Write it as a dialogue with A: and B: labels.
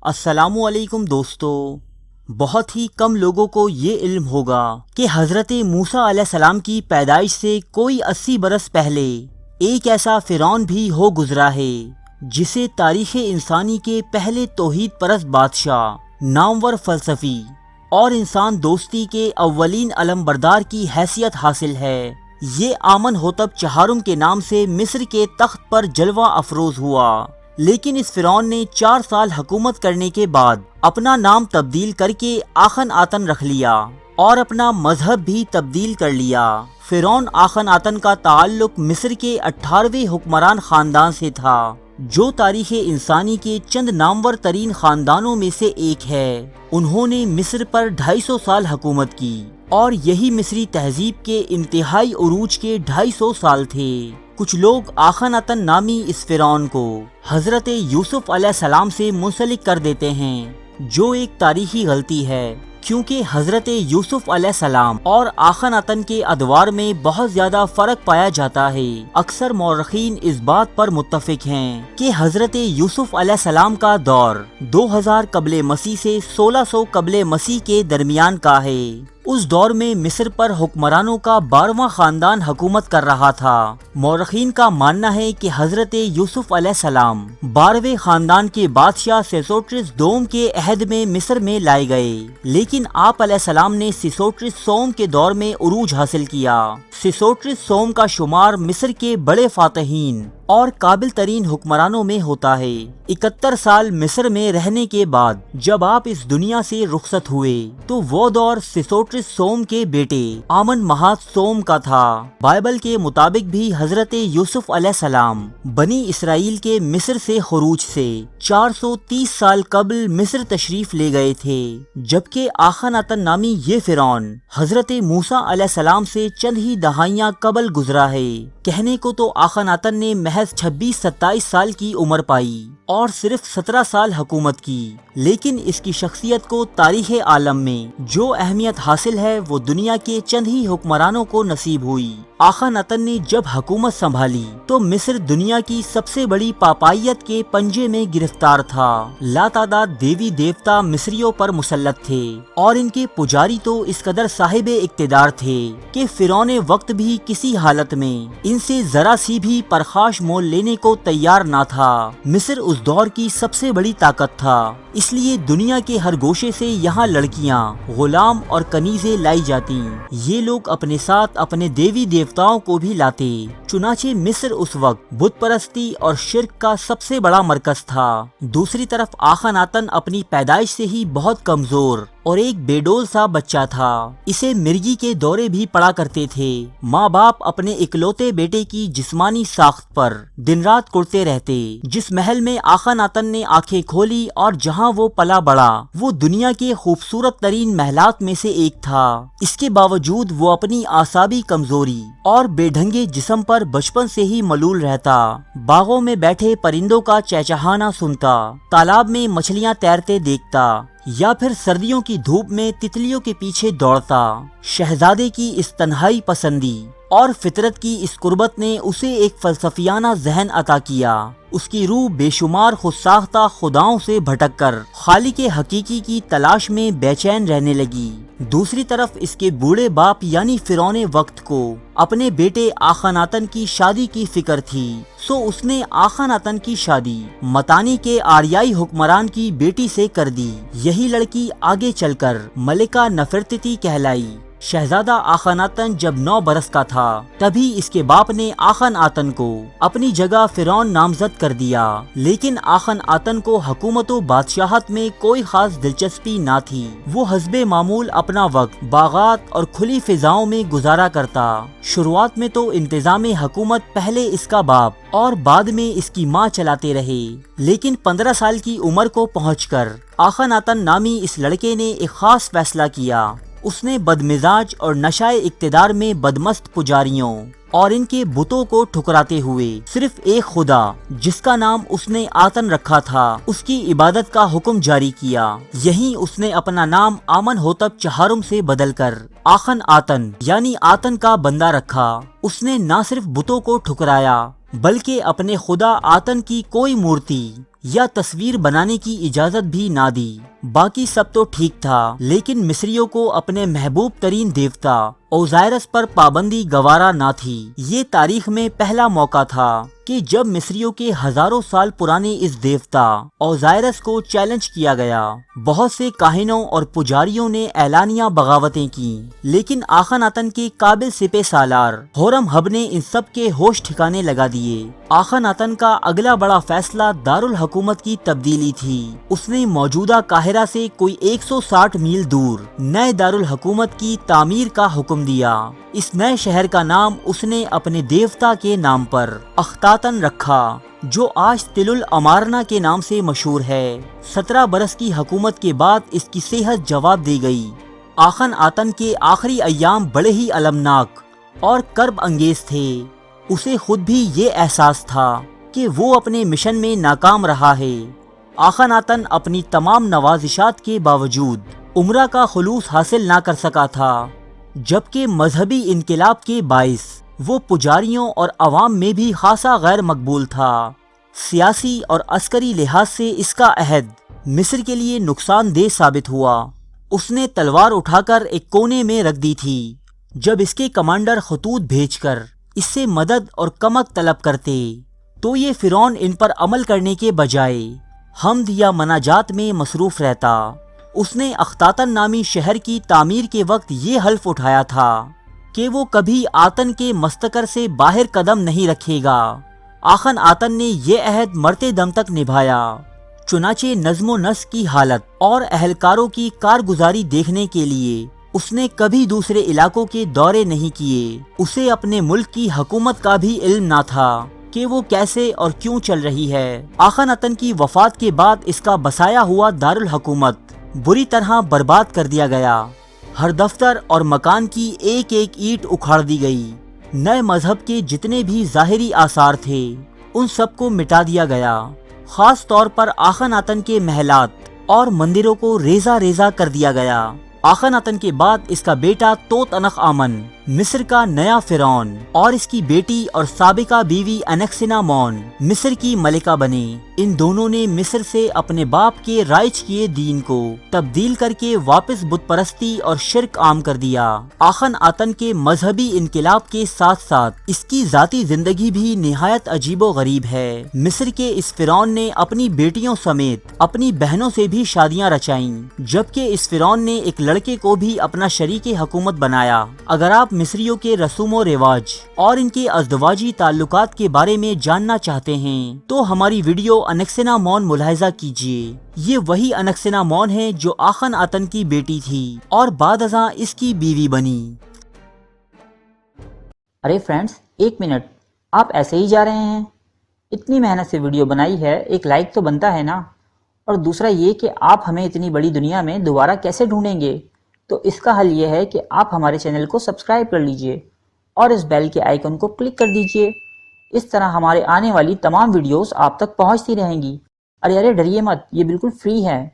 A: السلام علیکم دوستو۔ بہت ہی کم لوگوں کو یہ علم ہوگا کہ حضرت موسیٰ علیہ السلام کی پیدائش سے کوئی 80 برس پہلے ایک ایسا فرعون بھی ہو گزرا ہے جسے تاریخ انسانی کے پہلے توحید پرست بادشاہ، نامور فلسفی اور انسان دوستی کے اولین علمبردار کی حیثیت حاصل ہے۔ یہ آمن ہوتب چہارم کے نام سے مصر کے تخت پر جلوہ افروز ہوا، لیکن اس فرعون نے 4 سال حکومت کرنے کے بعد اپنا نام تبدیل کر کے آخن آتن رکھ لیا اور اپنا مذہب بھی تبدیل کر لیا۔ فرعون آخن آتن کا تعلق مصر کے 18ویں حکمران خاندان سے تھا، جو تاریخ انسانی کے چند نامور ترین خاندانوں میں سے ایک ہے۔ انہوں نے مصر پر 250 سال حکومت کی اور یہی مصری تہذیب کے انتہائی عروج کے 250 سال تھے۔ کچھ لوگ آخن آتن نامی اس فرعون کو حضرت یوسف علیہ السلام سے منسلک کر دیتے ہیں، جو ایک تاریخی غلطی ہے، کیونکہ حضرت یوسف علیہ السلام اور آخن آتن کے ادوار میں بہت زیادہ فرق پایا جاتا ہے۔ اکثر مورخین اس بات پر متفق ہیں کہ حضرت یوسف علیہ السلام کا دور 2000 قبل مسیح سے 1600 قبل مسیح کے درمیان کا ہے۔ اس دور میں مصر پر حکمرانوں کا 12واں خاندان حکومت کر رہا تھا۔ مورخین کا ماننا ہے کہ حضرت یوسف علیہ السلام 12ویں خاندان کے بادشاہ سیسوٹرس دوم کے عہد میں مصر میں لائے گئے، لیکن آپ علیہ السلام نے سیسوٹرس سوم کے دور میں عروج حاصل کیا۔ سیسوٹرس سوم کا شمار مصر کے بڑے فاتحین اور قابل ترین حکمرانوں میں ہوتا ہے۔ 71 سال مصر میں رہنے کے بعد جب آپ اس دنیا سے رخصت ہوئے تو وہ دور سیسوٹرس سوم کے بیٹے آمن مہات سوم کا تھا۔ بائبل کے مطابق بھی حضرت یوسف علیہ السلام بنی اسرائیل کے مصر سے خروج سے 430 سال قبل مصر تشریف لے گئے تھے، جبکہ آخن آتن نامی یہ فرعون حضرت موسیٰ علیہ السلام سے چند ہی دہائیاں قبل گزرا ہے۔ کہنے کو تو آخن آتن نے محض 26-27 سال کی عمر پائی اور صرف 17 سال حکومت کی، لیکن اس کی شخصیت کو تاریخ عالم میں جو اہمیت حاصل ہے وہ دنیا کے چند ہی حکمرانوں کو نصیب ہوئی۔ آخن آتن نے جب حکومت سنبھالی تو مصر دنیا کی سب سے بڑی پاپائیت کے پنجے میں گرفتار تھا۔ لاتعداد دیوی دیوتا مصریوں پر مسلط تھے اور ان کے پجاری تو اس قدر صاحب اقتدار تھے کہ فرعون وقت بھی کسی حالت میں ان سے ذرا سی بھی پرخاش مول لینے کو تیار نہ تھا۔ مصر اس دور کی سب سے بڑی طاقت تھا، اس لیے دنیا کے ہر گوشے سے یہاں لڑکیاں، غلام اور کنیزیں لائی جاتی۔ یہ لوگ اپنے ساتھ اپنے دیوی دیوتاؤں کو بھی لاتے، چنانچہ مصر اس وقت بت پرستی اور شرک کا سب سے بڑا مرکز تھا۔ دوسری طرف آخن آتن اپنی پیدائش سے ہی بہت کمزور اور ایک بے ڈول سا بچہ تھا۔ اسے مرگی کے دورے بھی پڑا کرتے تھے۔ ماں باپ اپنے اکلوتے بیٹے کی جسمانی ساخت پر دن رات کڑتے رہتے۔ جس محل میں آخن آتن نے آنکھیں کھولی اور جہاں وہ پلا بڑا وہ دنیا کے خوبصورت ترین محلات میں سے ایک تھا۔ اس کے باوجود وہ اپنی اعصابی کمزوری اور بے ڈھنگے جسم پر بچپن سے ہی ملول رہتا۔ باغوں میں بیٹھے پرندوں کا چہچہانا سنتا، تالاب میں مچھلیاں تیرتے دیکھتا یا پھر سردیوں کی دھوپ میں تتلیوں کے پیچھے دوڑتا۔ شہزادے کی اس تنہائی پسندی اور فطرت کی اس قربت نے اسے ایک فلسفیانہ ذہن عطا کیا۔ اس کی روح بے شمار خود ساختہ خداؤں سے بھٹک کر خالق حقیقی کی تلاش میں بے چین رہنے لگی۔ دوسری طرف اس کے بوڑھے باپ یعنی فرعون وقت کو اپنے بیٹے آخن آتن کی شادی کی فکر تھی، سو اس نے آخن آتن کی شادی متانی کے آریائی حکمران کی بیٹی سے کر دی۔ یہی لڑکی آگے چل کر ملکہ نفرتتی کہلائی۔ شہزادہ آخن آتن جب 9 برس کا تھا تبھی اس کے باپ نے آخن آتن کو اپنی جگہ فرعون نامزد کر دیا، لیکن آخن آتن کو حکومت و بادشاہت میں کوئی خاص دلچسپی نہ تھی۔ وہ حسب معمول اپنا وقت باغات اور کھلی فضاؤں میں گزارا کرتا۔ شروعات میں تو انتظام حکومت پہلے اس کا باپ اور بعد میں اس کی ماں چلاتے رہے، لیکن 15 سال کی عمر کو پہنچ کر آخن آتن نامی اس لڑکے نے ایک خاص فیصلہ کیا۔ اس نے بدمزاج اور نشائے اقتدار میں بدمست پجاریوں اور ان کے بتوں کو ٹھکراتے ہوئے صرف ایک خدا جس کا نام اس نے آتن رکھا تھا اس کی عبادت کا حکم جاری کیا۔ یہیں اس نے اپنا نام آمن ہوتب چہارم سے بدل کر آخن آتن یعنی آتن کا بندہ رکھا۔ اس نے نہ صرف بتوں کو ٹھکرایا بلکہ اپنے خدا آتن کی کوئی مورتی یا تصویر بنانے کی اجازت بھی نہ دی۔ باقی سب تو ٹھیک تھا، لیکن مصریوں کو اپنے محبوب ترین دیوتا اوزائرس پر پابندی گوارا نہ تھی۔ یہ تاریخ میں پہلا موقع تھا کہ جب مصریوں کے ہزاروں سال پرانے اس دیوتا اوزائرس کو چیلنج کیا گیا۔ بہت سے کاہنوں اور پجاریوں نے اعلانیہ بغاوتیں کی، لیکن آخن آتن کے قابل سپہ سالار ہورم ہب نے ان سب کے ہوش ٹھکانے لگا دیے۔ آخن آتن کا اگلا بڑا فیصلہ دارالحکومت کی تبدیلی تھی۔ اس نے موجودہ قاہرہ سے کوئی 160 میل دور نئے دارالحکومت کی تعمیر کا حکم دیا۔ اس نئے شہر کا نام اس نے اپنے دیوتا کے نام پر اختاتن رکھا، جو آج تل الامارنا کے نام سے مشہور ہے۔ 17 برس کی حکومت کے بعد اس کی صحت جواب دے گئی۔ آخن آتن کے آخری ایام بڑے ہی المناک اور کرب انگیز تھے۔ اسے خود بھی یہ احساس تھا کہ وہ اپنے مشن میں ناکام رہا ہے۔ آخن آتن اپنی تمام نوازشات کے باوجود عمرہ کا خلوص حاصل نہ کر سکا تھا، جبکہ مذہبی انقلاب کے باعث وہ پجاریوں اور عوام میں بھی خاصا غیر مقبول تھا۔ سیاسی اور عسکری لحاظ سے اس کا عہد مصر کے لیے نقصان دہ ثابت ہوا۔ اس نے تلوار اٹھا کر ایک کونے میں رکھ دی تھی۔ جب اس کے کمانڈر خطوط بھیج کر اس سے مدد اور کمک طلب کرتے تو یہ فرعون ان پر عمل کرنے کے بجائے حمد یا مناجات میں مصروف رہتا۔ اس نے اختاتن نامی شہر کی تعمیر کے وقت یہ حلف اٹھایا تھا کہ وہ کبھی آتن کے مستقر سے باہر قدم نہیں رکھے گا۔ آخن آتن نے یہ عہد مرتے دم تک نبھایا۔ چنانچہ نظم و نسق کی حالت اور اہلکاروں کی کارگزاری دیکھنے کے لیے اس نے کبھی دوسرے علاقوں کے دورے نہیں کیے۔ اسے اپنے ملک کی حکومت کا بھی علم نہ تھا کہ وہ کیسے اور کیوں چل رہی ہے۔ آخن آتن کی وفات کے بعد اس کا بسایا ہوا دارالحکومت بری طرح برباد کر دیا گیا۔ ہر دفتر اور مکان کی ایک ایک اینٹ اکھاڑ دی گئی۔ نئے مذہب کے جتنے بھی ظاہری آثار تھے ان سب کو مٹا دیا گیا۔ خاص طور پر آخن آتن کے محلات اور مندروں کو ریزہ ریزہ کر دیا گیا۔ آخن آتن کے بعد اس کا بیٹا توت انخ آمن مصر کا نیا فرعون اور اس کی بیٹی اور سابقہ بیوی انکسنا مون مصر کی ملکہ بنے۔ ان دونوں نے مصر سے اپنے باپ کے رائج کیے دین کو تبدیل کر کے واپس بت پرستی اور شرک عام کر دیا۔ آخن آتن کے مذہبی انقلاب کے ساتھ ساتھ اس کی ذاتی زندگی بھی نہایت عجیب و غریب ہے۔ مصر کے اس فرعون نے اپنی بیٹیوں سمیت اپنی بہنوں سے بھی شادیاں رچائیں، جبکہ اس فرعون نے ایک لڑکے کو بھی اپنا شریک حکومت بنایا۔ اگر آپ مصریوں کے رسوم و رواج اور ان کے ازدواجی تعلقات کے بارے میں جاننا چاہتے ہیں تو ہماری ویڈیو انکسنا مون ملاحظہ کیجیے۔ یہ وہی انکسنا مون ہے جو آخن آتن کی بیٹی تھی اور بعد ازاں اس کی بیوی بنی۔
B: ارے فرینڈز، ایک منٹ، آپ ایسے ہی جا رہے ہیں؟ اتنی محنت سے ویڈیو بنائی ہے، ایک لائک تو بنتا ہے نا؟ اور دوسرا یہ کہ آپ ہمیں اتنی بڑی دنیا میں دوبارہ کیسے ڈھونڈیں گے؟ تو اس کا حل یہ ہے کہ آپ ہمارے چینل کو سبسکرائب کر لیجئے اور اس بیل کے آئیکن کو کلک کر دیجئے۔ اس طرح ہمارے آنے والی تمام ویڈیوز آپ تک پہنچتی رہیں گی۔ ارے ڈریے مت، یہ بالکل فری ہے۔